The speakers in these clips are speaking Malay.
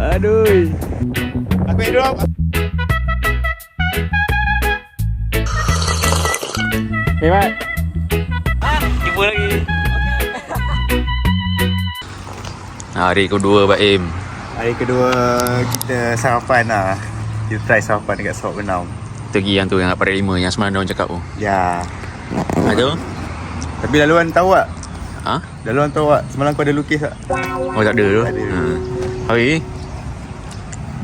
Aduh. Aku yang drop. Hebat. Jumpa lagi. Hari kedua Baim. Hari kedua kita sarapan lah. Kita try sarapan dekat Sabak Benam. Pergi yang tu yang pada 5 yang semalam dia cakap tu. Ya. Ada? Tapi laluan tahu tak? Ha? Laluan tahu tak? Semalam kau ada lukis tak? Oh tak ada tu. Tak ada. Hari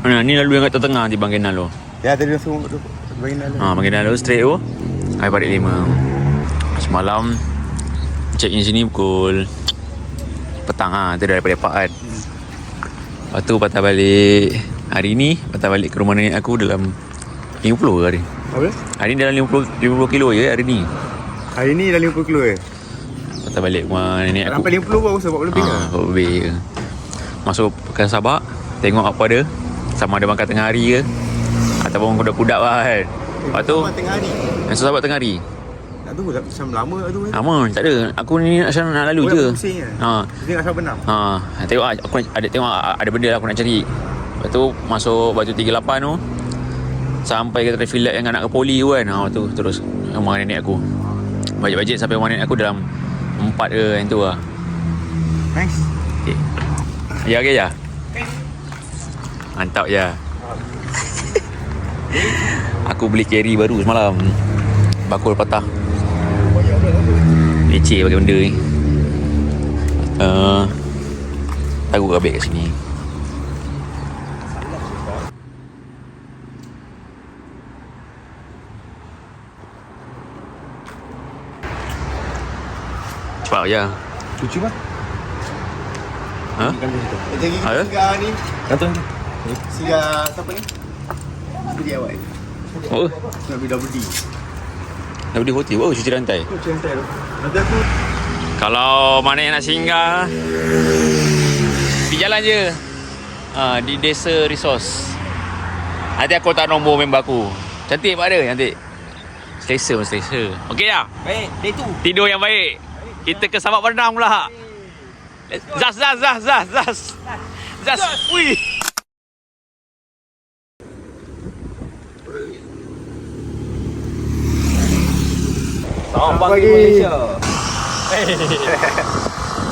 mana ni lalu yang kat tengah di Bangkinan tu. Ya tadi dah suruh tu. Bangkinan lalu. Bangkinan lalu straight tu. Hari balik 5. Semalam check in sini pukul petang tu daripada Paat. Lepas tu patah balik hari ni, patah balik ke rumah nenek aku dalam 50 hari. Apa? Hari ni dalam 50 kilo je hari ni. Hari ni dah 50 kilo Patah balik rumah nenek aku. Sampai 50 baru sebab lebih lah. Lebih. Masuk Pekan Sabak, tengok apa ada. Sama ada makan tengah hari ke ataupun kuda-kudak lah kan. Lepas tu tengah hari. Yang Sabak tengah hari. Tak tahu macam lama tak tu. Lama, tak ada. Aku ni nak lalu je. Dia nak Sabak Benam. Tengok aku ada benda lah aku nak cari. Lepas tu masuk Batu 38 tu. Sampai ke traffic light yang nak ke poli tu kan. Tu terus rumah nenek aku. Bajet-bajet sampai rumah nenek aku dalam 4 ke yang tu lah. Nice. Okay. Ya ke ya? Mantap je. Aku beli carry baru semalam. Bakul patah. Leceh pakai benda ni. Taruh rabik kat sini. Cepat je. Cuci mah. Ha? Jadi Ada? singgah ni. Kata ni. Singgah siapa ni? Beli awak. Oh, Nak beli double D. dah beli hotel. Oh, cuci rantai. Cuci rantai tu. Nanti aku Kalau mana yang nak singgah, pergi jalan je. Di Desa Resource. Nanti aku tak nombor member aku. Cantik pak dia, cantik. Selesa. Okey dah? Baik, day 2. Tidur yang baik. Kita ke Sabak Benam pula. Zaz. Ui. Selamat pagi. Malaysia.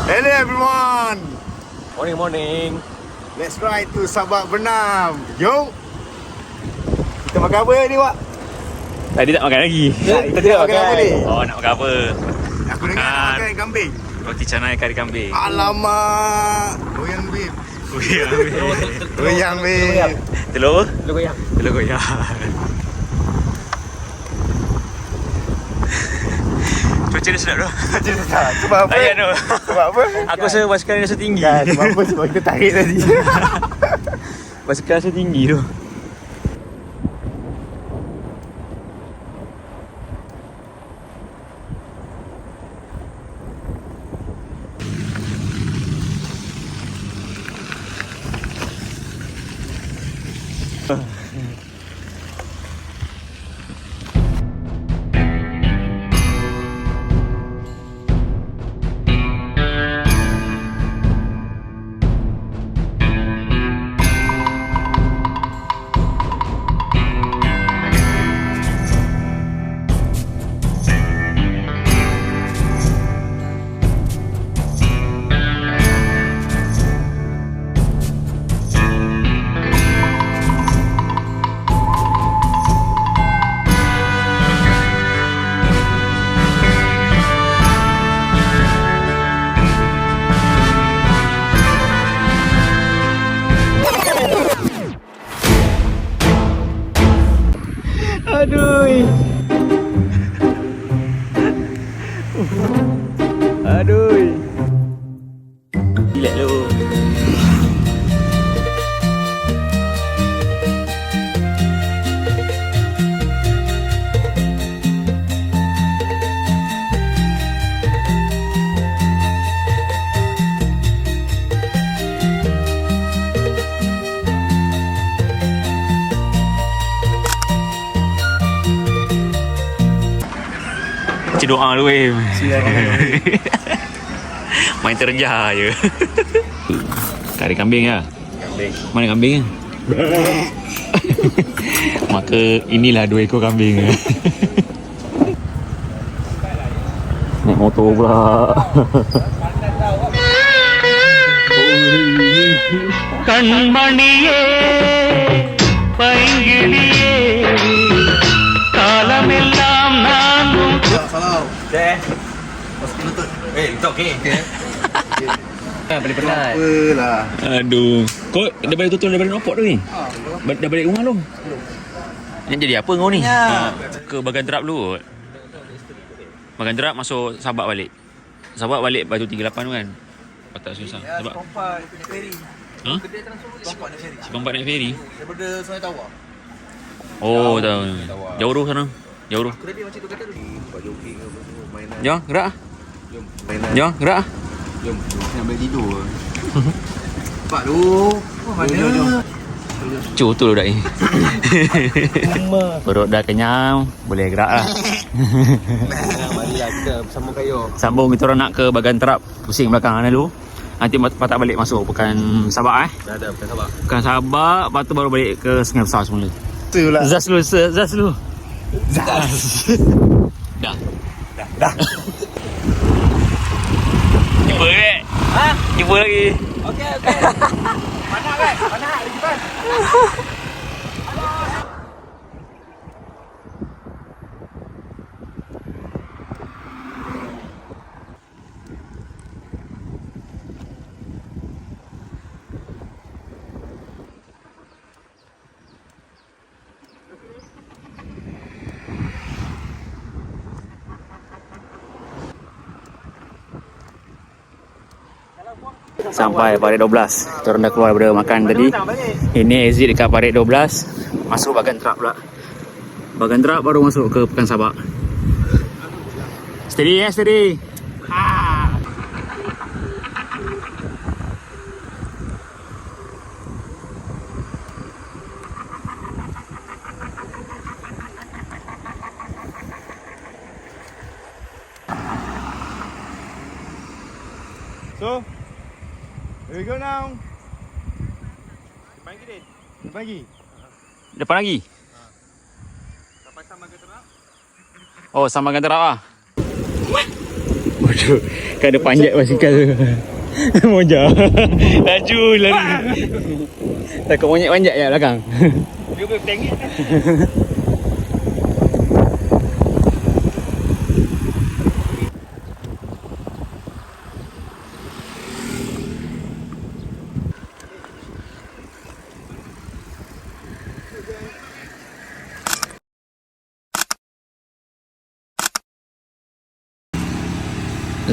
Hello everyone. Morning. Let's ride to Sabak Benam. Yo. Kita makan apa ni, Wak? Tadi tak makan lagi. Kita nak makan apa ni? Oh, nak makan apa? Aku dengar nak makan kambing. Roti canai kari kambing. Alamak. Goyang beef. Goyang beef. Telur? Lu goyang. Telur goyang. Cuaca dia sedap tu. Sebab apa? Layan tu. Sebab apa? Aku rasa basikal ni rasa tinggi. Kan, sebab apa? Sebab kita tarik tadi. Basikal rasa tinggi tu. Aduh. Relax lu. Baca doa dulu Main terjah je. Kari kambing lah. Mana kambing kan? Maka inilah 2 ekor kambing. Naik motor pula. கண்மணியே பைங்கிலியே காலமெல்லாம் நானும் There. Eh, letak okey. Boleh penat. Apalah. Aduh. Kau dah balik tutup daripada Nopok tu ni? Dah balik rumah belum? Ni jadi apa kau ni? Ke Bagan Terap dulu. Bagan Terap masuk Sabak balik. Sabak balik baju 38 tu kan? Oh, tak susah. Sebab Kompak naik ferry. ha? Kedai transfer Kompak naik ferry. Kompak naik ferry. Daripada Sungai Tawar. Oh, tahu. Jauh tu sana. Jauh tu. Kedai dia macam tu kata tu. Buat jogging ke apa semua, mainan. Jom, gerak. Mainan. Jom, gerak. Jom. Nak balik tidur ke? Pak tu. Jom. Cu tu dah ni. Perut dah kenyang, boleh gerak lah. Marilah kita bersama kayu. Sambung kita orang nak ke Bagan Terap. Pusing belakang dulu. Nanti patah balik masuk Pekan Sabak Dah bukan sabar. Pekan Sabak, lepas tu baru balik ke Sungai Besar semula. Tu lah. Zas dulu, Zas dulu. Dah. Jumpa ke? Ha? Jumpa lagi. Okey. Mana kan? Mana di depan? Sampai Parit 12. Kita orang dah keluar daripada makan tadi. Ini exit dekat Parit 12. Masuk Bagan Terap pula. Bagan Terap baru masuk ke Pekan Sabak. Steady ya, steady. So, here we go now. Pagi. Depan lagi. Sampai sama ke terap? Oh, sama Bagan Terap lah. Waduh, kan ada panjat basikal tu. Moja. Laju lari. Takut monyet panjat je belakang. Dia boleh tengok.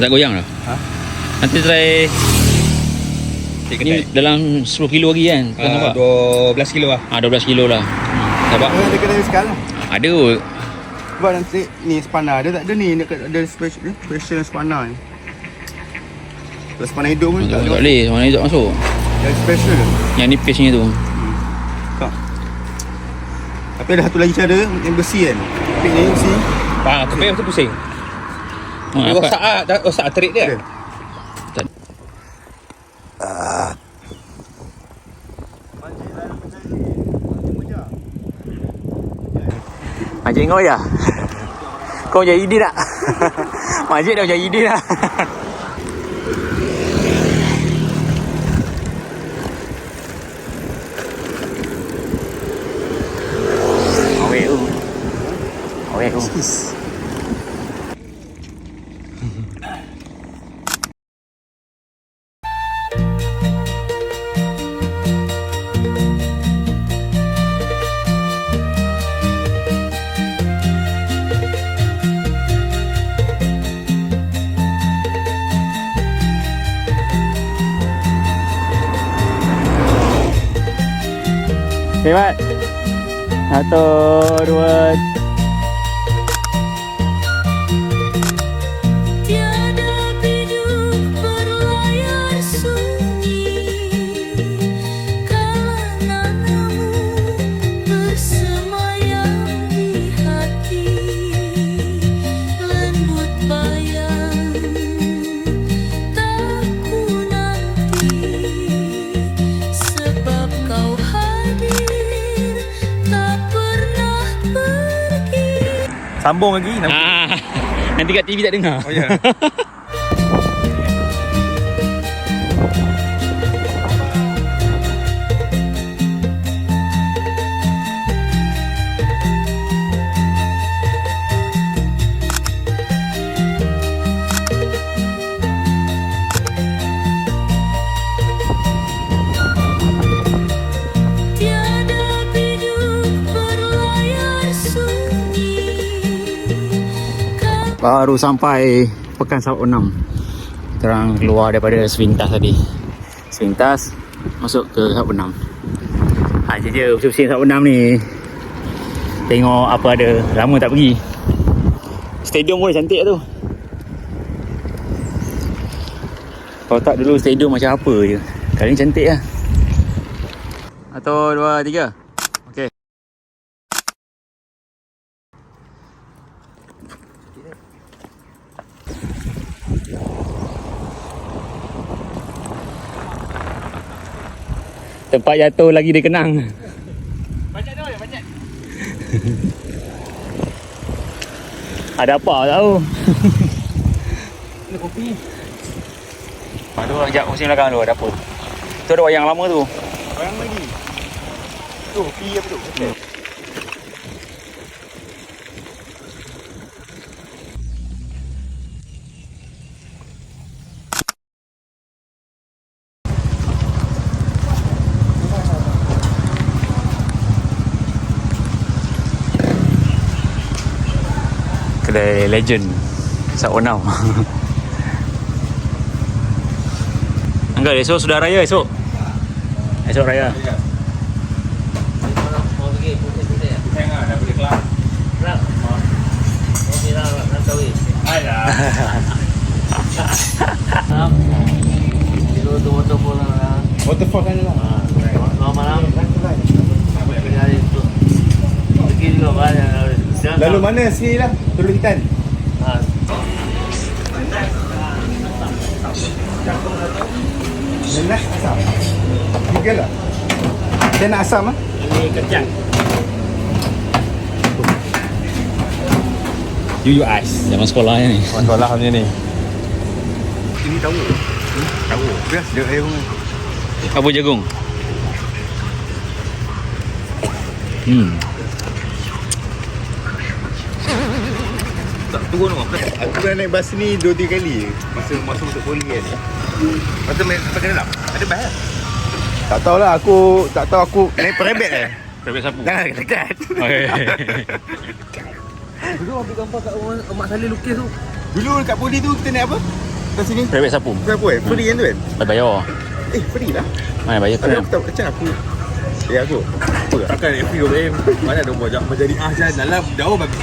Tak goyang dah? Ha? Nanti try. Ni dalam 10 kilo lagi kan? Pekan Sabak? 12 kilo lah. 12 kilo lah. Sabak? Ada kedai basikal lah. Ada kot. Sebab nanti ni spana dia tak ada ni, ada special spana ni. Kalau spana hidup pun Tak tak ada. boleh, mana ni tak masuk. Yang special ke? Yang nipis ni tu. Tak. Tapi ada satu lagi cara yang besi kan. Tapi ni besi. Keping tu pusing. Dia Apa? rosak terik dia. Ada. Majid kau ya? Kau jadi idin tak? Majid dah jadi idin lah. Awet tu. Awet tu. Hebat. 1, 2, Tiada bidu berlayar sunyi Kalanganmu bersemayam di hati Lembut bayang tak ku nanti Sebab Sambung lagi. Nanti kat TV tak dengar. Oh ya. Tiada biduk berlayar sunyi. Baru sampai Pekan Sabuk 6. Terang keluar daripada Sevintas tadi. Sevintas masuk ke Sabuk 6. Je pusing-pusing Sabuk 6 ni. Tengok apa ada. Lama tak pergi. Stadium pun cantik tu. Kalau tak dulu stadium macam apa je. Kali ni cantik lah. 1, 2, 3. Okey. Tempat jatuh lagi dia kenang. Bajet tu, bajet. Ada apa tak tahu. Ini kopi. Tu sekejap pusing belakang tu ada apa. Tu ada wayang lama tu. Orang lagi. Tu, pi apa tu? Kedai legend Sabuk 6. Angkat esok sudah raya esok. Esok raya. Tengah dah boleh kelas. Waterfall sana lah. Lalu mana sini lah? Teluk Hitan. Nenas asam. 3 lah. Saya nak asam lah. Ini kejap. You ice zaman sekolah ni. Sekolah macam ni. Ini tahu. Tahu. Bias dia air pun. Apa jagung? Tak turun apa? Aku pernah naik bas ni 2-3 kali. Masa masuk poli kan. Masa main sampai ke dalam. Ada bahaya. Tak tahulah aku naik perabet Private sapu. Jangan dekat. Dulu ambil gambar kat rumah Mak Saleh lukis tu. Dulu dekat poli tu kita naik apa? Kat sini. Private sapu. Kenapa free kan tu kan? Bayar. Free lah. Mana bayar Tapi tu? aku tak macam aku. Aku. Apa lah? Takkan FP OM. Mana ada buat menjadi Ahsan dalam jauh bagi.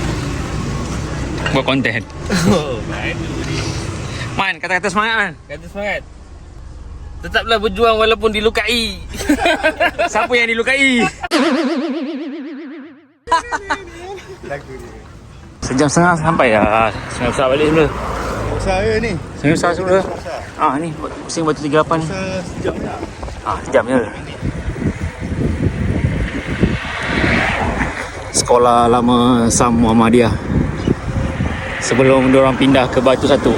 Buat konten. Man, kata-kata semangat man. Kata semangat. Tetaplah berjuang walaupun dilukai. Siapa yang dilukai? Lagu ni. Sejam setengah sampai lah. Sungai Besar balik semula. Saya ni. Sungai Besar semula. Ni pusing batu 38 ni. Sejam tak? Sejam je. Sekolah lama Sam Muhammadiyah. Sebelum diorang pindah ke Batu Satu.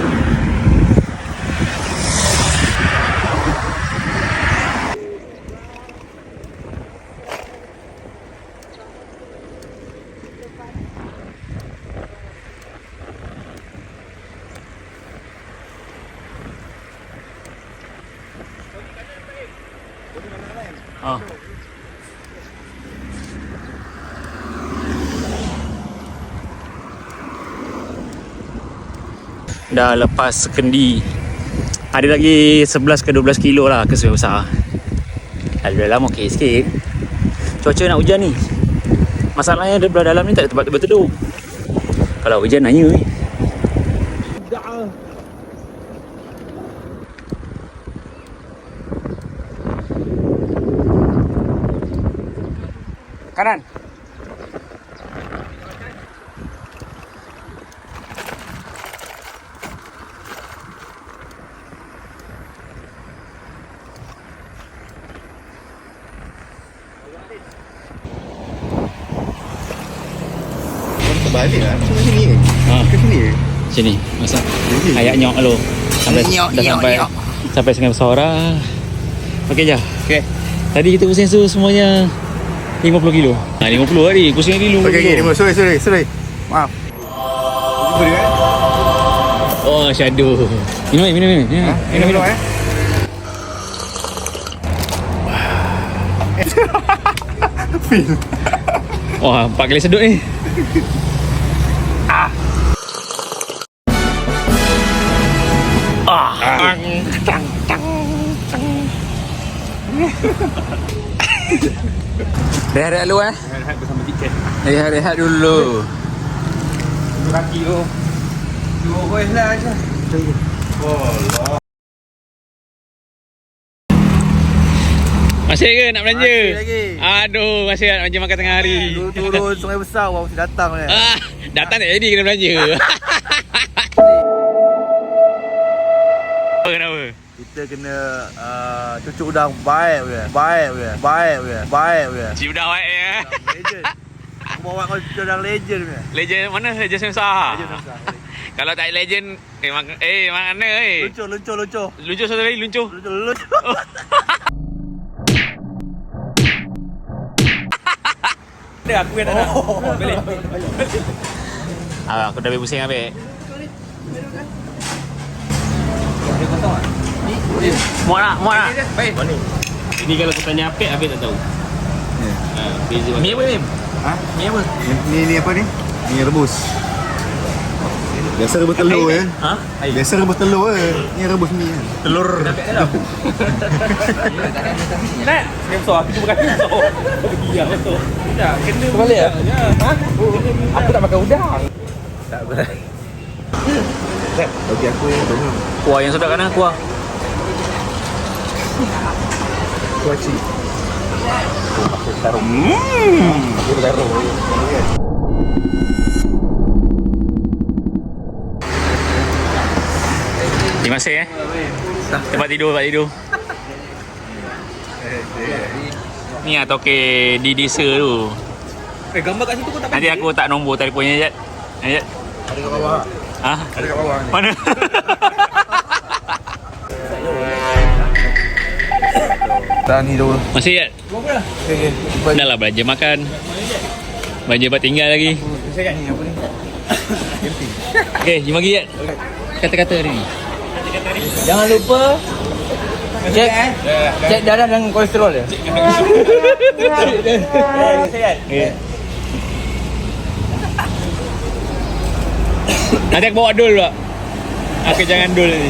Dah lepas Kendi. Ada lagi 11 ke 12 kilo lah ke Sungai Besar. Dalam okey sikit. Cuaca nak hujan ni. Masalahnya di belah dalam ni tak ada tempat berteduh. Kalau hujan nanya ni. Kanan. balik lah. Cuma sini ke? Ha. Ke sini ke? Sini. Masa Sini. ayak nyok lu. Sampai Nyok, dah nyok, sampai nyok. sampai Sungai Besar. Okey je. Okay. Tadi kita pusing tu semuanya 50 kilo. 50 tadi. Pusing tadi 50 Okay, kilo. sorry. Maaf. Jumpa dia kan? Oh, shadow. Minum. Minum. Feel. Wah, 4 kali sedut ni. Rehat dulu Rehat bersama tiket. Rehat dulu. Duduk kaki tu. Duduk voice lah je. Masih ke nak belanja? Masih lagi. Aduh, masih nak belanja makan tengah hari. Turun Sungai Besar baru mesti datang ni. Datang tak jadi kena belanja. Kenapa? Kita kena cucuk udang baik weh. Cik udah baik ya. Legend. Aku bawa kau cucuk udang legend weh. Legend mana? Legend Semsah. Kalau tak legend mana Luncur. Luncur satu kali luncur. Ada aku yang tak nak. Balik. Aku dah habis pusing habis. Muat nak? Baik. Mana? Ini kalau aku tanya apa, Habib tak tahu. Beza Mi apa ni? Ha? Mi apa? Ni apa ni? Ni rebus. Biasa rebus telur ya. Ha? Biasa rebus telur je. Ni rebus mi kan. Telur. Nak? Semsor, aku cuba kaki semsor. Ya, betul. Tak, kena. Balik ya? Ha? Aku tak makan udang. Tak berat. Bagi aku yang tu. Kuah yang sedap kan kuah. Kuah cik. Terima kasih Tempat tidur. Ni lah toke di desa tu. Gambar kat situ kau tak Nanti aku tak nombor telefonnya Jad. Jad. Ada kat bawah. Ha? Ada kat bawah ni. Mana? Tak ni dulu. Masih Jad? Okay. Dah lah belanja makan. Belanja buat tinggal lagi. Saya kat ni apa ni? Okay, jom lagi Jad. Kata-kata ni. Jangan lupa cek darah dan kolesterol ya. Nanti aku bawa dul pak. Aku jangan dul ni.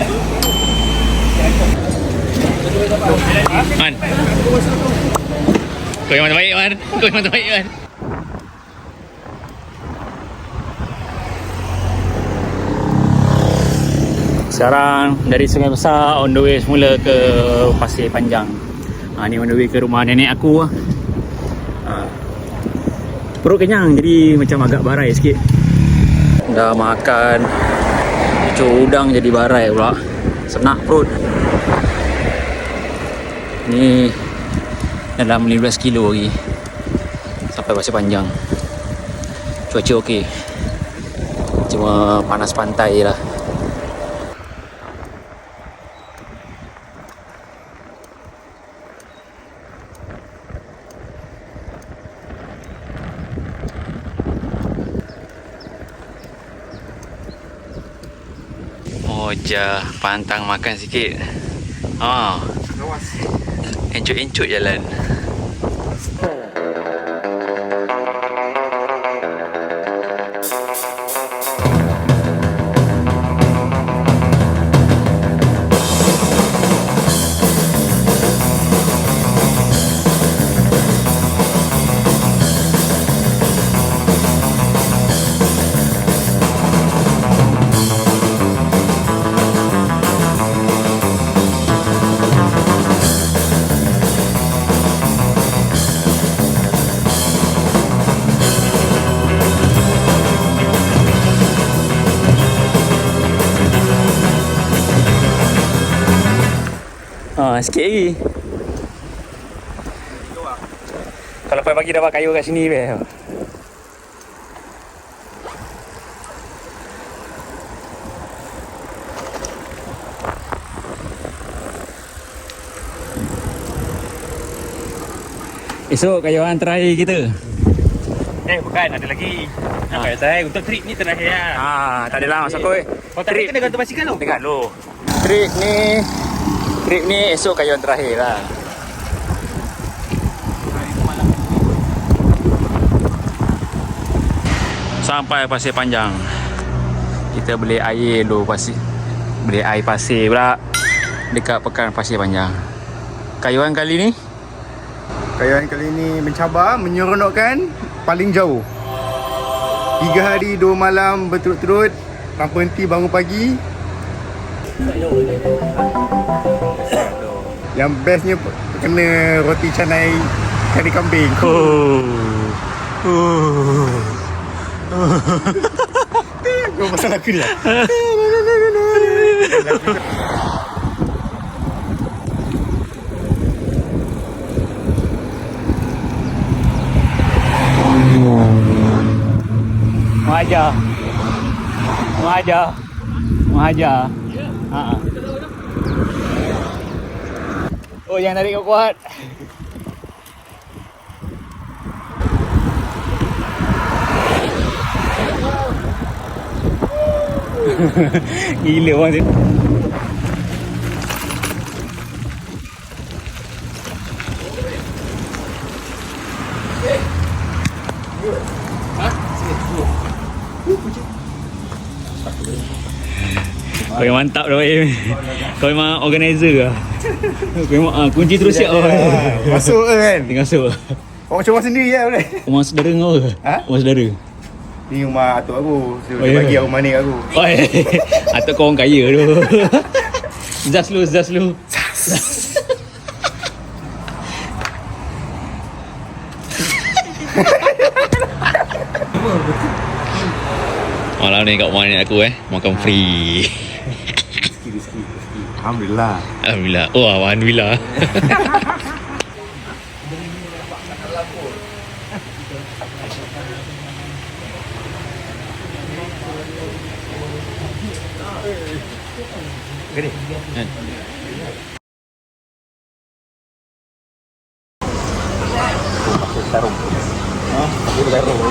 Man. Kau yang mana baik Man? Sekarang dari Sungai Besar on the way semula ke Pasir Panjang. Ni on the way ke rumah nenek aku. Perut kenyang jadi macam agak barai sikit. Dah makan cucuk udang jadi barai pula. Senak perut. Ni dalam 15 kilo lagi sampai Pasir Panjang. Cuaca okey. Cuma panas pantai lah. Mojah pantang makan sikit. Encut-encut jalan. Sikit lagi. Kalau pagi dapat kayu kat sini Esok kayuhan terakhir kita. Bukan, ada lagi. Nampak saya untuk trip ni terakhir lah. Tak adalah masa kau. Kau tak kena gantung basikal tu? Dengar lu. Trip ni esok kayuhan terakhir lah. Sampai Pasir Panjang. Kita beli air dulu beli air pasir pula dekat pekan Pasir Panjang. Kayuhan kali ni Kayuhan kali ni mencabar, menyeronokkan paling jauh. 3 hari 2 malam berturut-turut tanpa henti bangun pagi. Yang bestnya kena roti canai kari kambing. Kau pasal aku ni. Mengajar. Oh, yang tarik kau kuat. Gila orang tu. Kau yang mantap dah Baim. Kau memang organizer lah. Kau memang kunci terus siap lah. Masuk kan. Tinggal masuk. Orang coba sendiri lah boleh. Rumah saudara kau ke? Ha? Rumah saudara. Ni rumah atuk aku. So, Oh, dia ya. bagi rumah ni kat aku. Oh, atuk kau orang kaya tu. Zas lu. Malam ni kat rumah ni aku makan free. Alhamdulillah. Alhamdulillah. Oh, alhamdulillah. Tarung. Ha? Aku dah tarung.